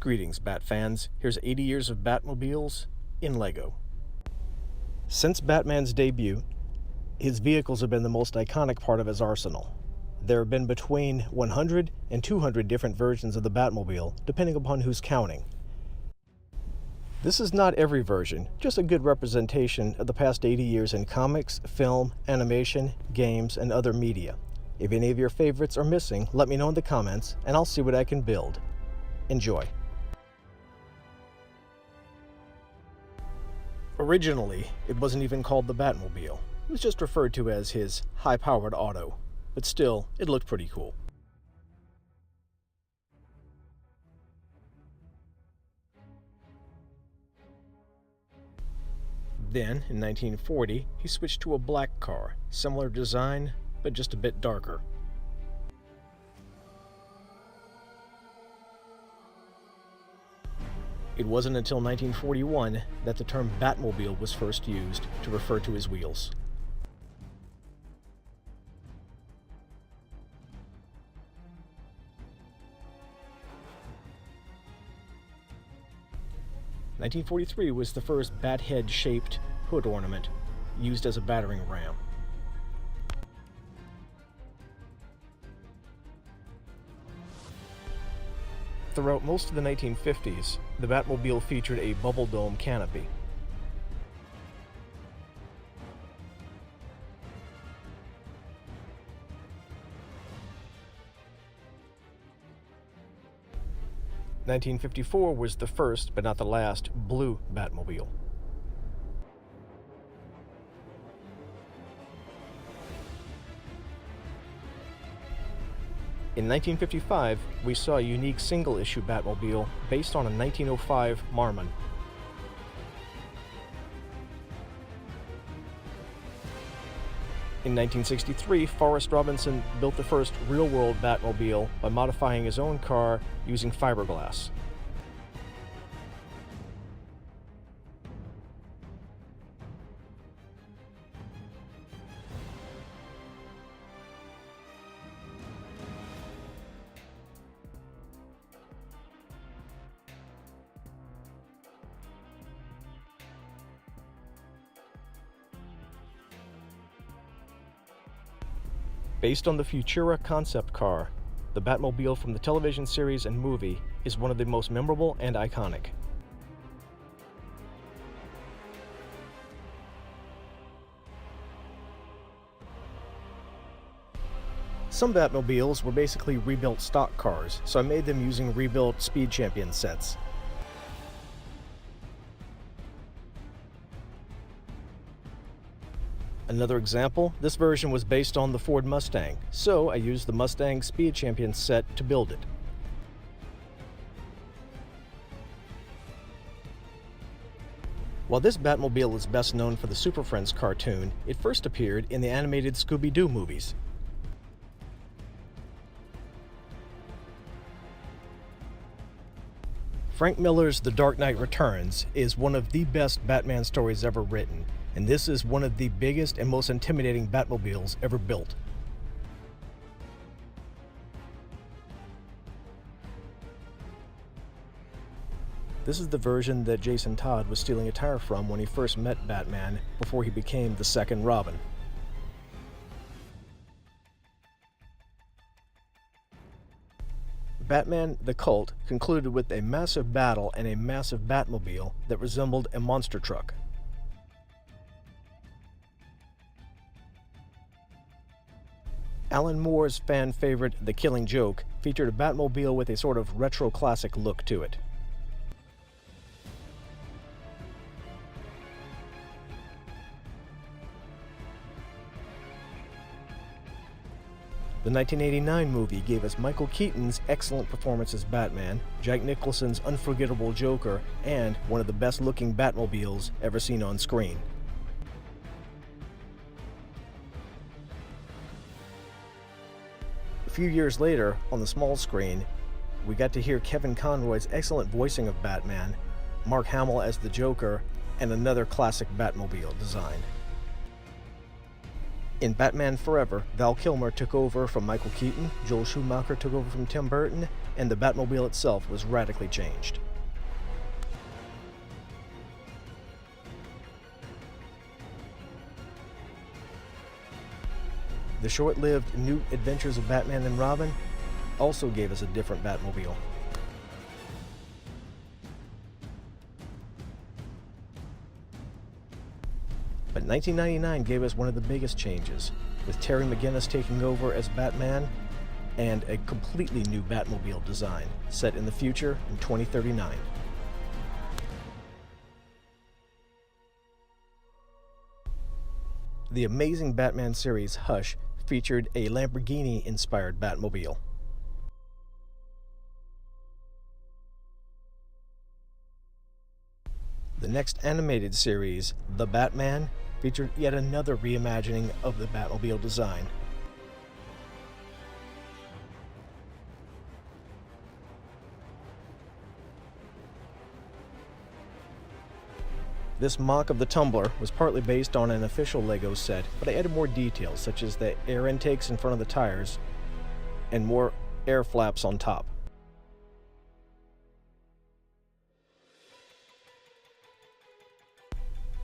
Greetings, Bat fans. Here's 80 years of Batmobiles in LEGO. Since Batman's debut, his vehicles have been the most iconic part of his arsenal. There have been between 100 and 200 different versions of the Batmobile, depending upon who's counting. This is not every version, just a good representation of the past 80 years in comics, film, animation, games, and other media. If any of your favorites are missing, let me know in the comments, and I'll see what I can build. Enjoy. Originally, it wasn't even called the Batmobile. It was just referred to as his high-powered auto, but still, it looked pretty cool. Then, in 1940, he switched to a black car, similar design, but just a bit darker. It wasn't until 1941 that the term Batmobile was first used to refer to his wheels. (1943) was the first bat head-shaped hood ornament used as a battering ram. Throughout most of the 1950s, the Batmobile featured a bubble dome canopy. (1954) was the first, but not the last, blue Batmobile. In 1955, we saw a unique single-issue Batmobile based on a 1905 Marmon. In 1963, Forrest Robinson built the first real-world Batmobile by modifying his own car using fiberglass. Based on the Futura concept car, the Batmobile from the television series and movie is one of the most memorable and iconic. Some Batmobiles were basically rebuilt stock cars, so I made them using rebuilt Speed Champion sets. Another example, this version was based on the Ford Mustang, so I used the Mustang Speed Champion set to build it. While this Batmobile is best known for the Super Friends cartoon, it first appeared in the animated Scooby-Doo movies. Frank Miller's The Dark Knight Returns is one of the best Batman stories ever written, and this is one of the biggest and most intimidating Batmobiles ever built. This is the version that Jason Todd was stealing a tire from when he first met Batman before he became the second Robin. Batman the Cult concluded with a massive battle and a massive Batmobile that resembled a monster truck. Alan Moore's fan favorite, The Killing Joke, featured a Batmobile with a sort of retro classic look to it. The 1989 movie gave us Michael Keaton's excellent performance as Batman, Jack Nicholson's unforgettable Joker, and one of the best-looking Batmobiles ever seen on screen. A few years later, on the small screen, we got to hear Kevin Conroy's excellent voicing of Batman, Mark Hamill as the Joker, and another classic Batmobile design. In Batman Forever, Val Kilmer took over from Michael Keaton, Joel Schumacher took over from Tim Burton, and the Batmobile itself was radically changed. The short-lived New Adventures of Batman and Robin also gave us a different Batmobile. But 1999 gave us one of the biggest changes, with Terry McGinnis taking over as Batman and a completely new Batmobile design, set in the future in 2039. The Amazing Batman series Hush featured a Lamborghini-inspired Batmobile. The next animated series, The Batman, featured yet another reimagining of the Batmobile design. This mock of the Tumbler was partly based on an official Lego set, but I added more details, such as the air intakes in front of the tires and more air flaps on top.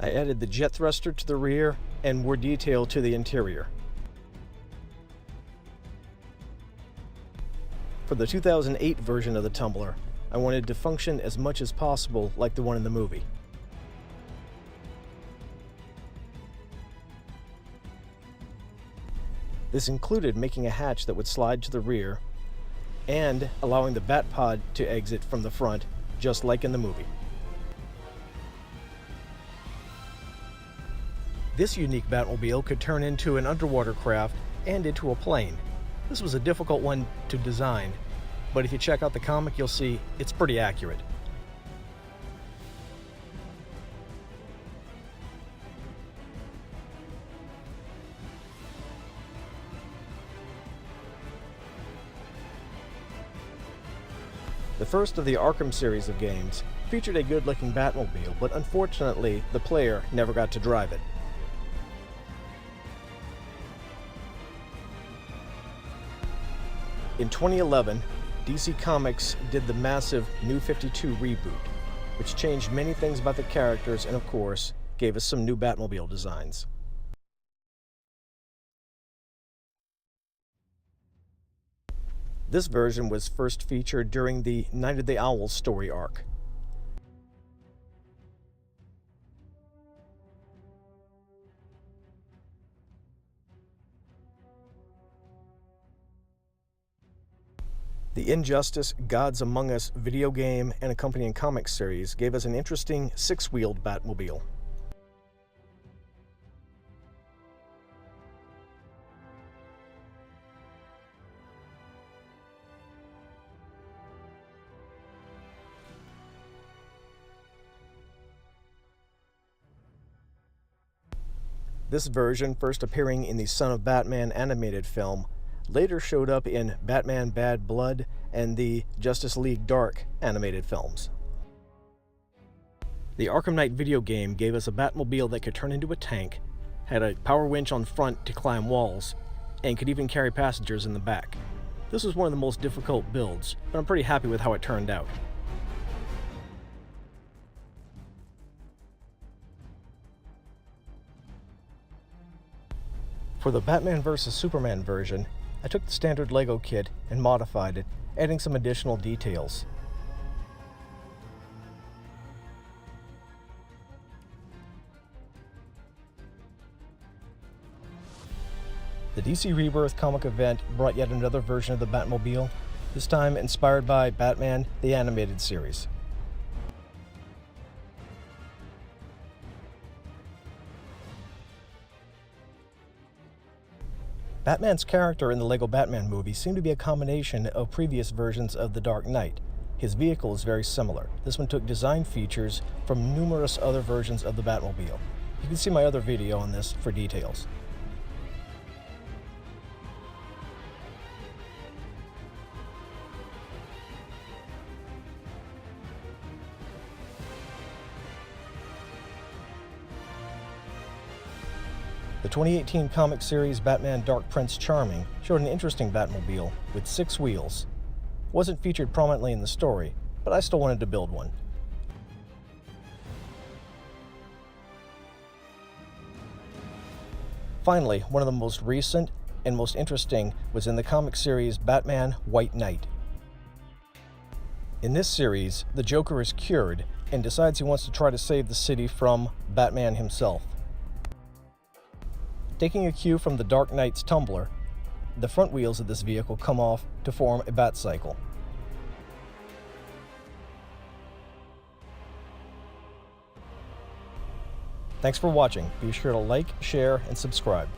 I added the jet thruster to the rear and more detail to the interior. For the 2008 version of the Tumbler, I wanted to function as much as possible like the one in the movie. This included making a hatch that would slide to the rear and allowing the Batpod to exit from the front, just like in the movie. This unique Batmobile could turn into an underwater craft and into a plane. This was a difficult one to design, but if you check out the comic, you'll see it's pretty accurate. The first of the Arkham series of games featured a good-looking Batmobile, but unfortunately, the player never got to drive it. In 2011, DC Comics did the massive New 52 reboot, which changed many things about the characters and, of course, gave us some new Batmobile designs. This version was first featured during the Night of the Owls story arc. The Injustice Gods Among Us video game and accompanying comic series gave us an interesting six-wheeled Batmobile. This version, first appearing in the Son of Batman animated film, later showed up in Batman Bad Blood and the Justice League Dark animated films. The Arkham Knight video game gave us a Batmobile that could turn into a tank, had a power winch on front to climb walls, and could even carry passengers in the back. This was one of the most difficult builds, but I'm pretty happy with how it turned out. For the Batman vs. Superman version, I took the standard LEGO kit and modified it, adding some additional details. The DC Rebirth comic event brought yet another version of the Batmobile, this time inspired by Batman the Animated Series. Batman's character in the LEGO Batman movie seemed to be a combination of previous versions of The Dark Knight. His vehicle is very similar. This one took design features from numerous other versions of the Batmobile. You can see my other video on this for details. The 2018 comic series Batman Dark Prince Charming showed an interesting Batmobile with 6 wheels. wasn't featured prominently in the story, but I still wanted to build one. Finally, one of the most recent and most interesting was in the comic series Batman White Knight. In this series, the Joker is cured and decides he wants to try to save the city from Batman himself. Taking a cue from the Dark Knight's Tumbler, the front wheels of this vehicle come off to form a bat cycle. Thanks for watching. Be sure to like, share, and subscribe.